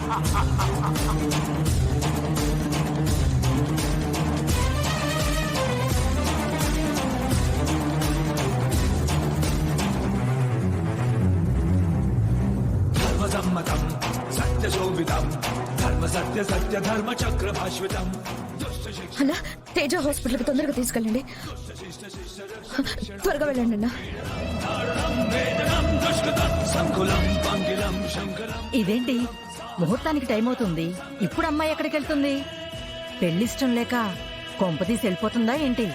ధర్మసమ్మతం సత్యశోభితం ధర్మ సత్య సత్య ధర్మ చక్ర భాష్వితం. అన్నా తేజ హాస్పిటల్కి తొందరగా తీసుకెళ్ళండి. త్వరగా వెళ్ళండి అన్నా. ఇదేంటి ముహూర్తానికి టైం అవుతుంది, ఇప్పుడు అమ్మాయి ఎక్కడికి వెళ్తుంది? పెళ్లిష్టం లేక కొంపతీసి వెళ్ళిపోతుందా ఏంటి?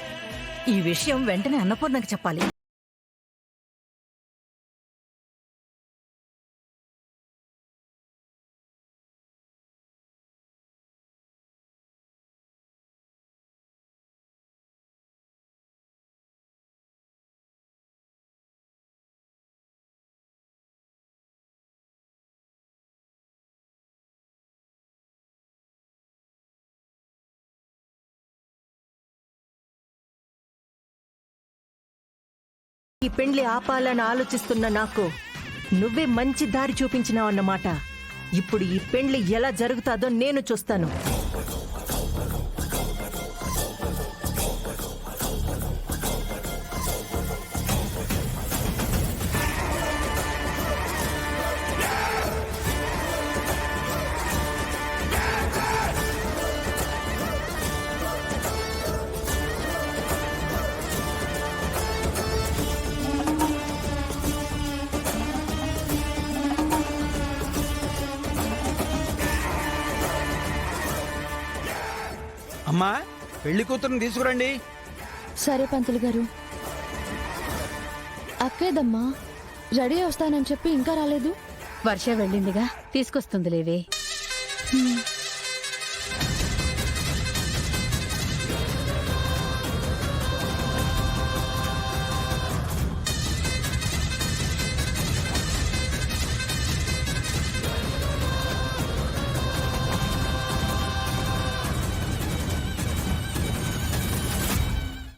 ఈ విషయం వెంటనే అన్నపూర్ణకి చెప్పాలి. ఈ పెండ్లి ఆపాలని ఆలోచిస్తున్న నాకు నువ్వే మంచి దారి చూపించినావన్నమాట. ఇప్పుడు ఈ పెండ్లి ఎలా జరుగుతాదో నేను చూస్తాను. అమ్మా, పెళ్లి కూతురుని తీసుకురండి. సరే పంతులు గారు. అక్కేదమ్మా, రెడీ వస్తానని చెప్పి ఇంకా రాలేదు. వర్ష వెళ్ళిందిగా, తీసుకొస్తుంది లేవే.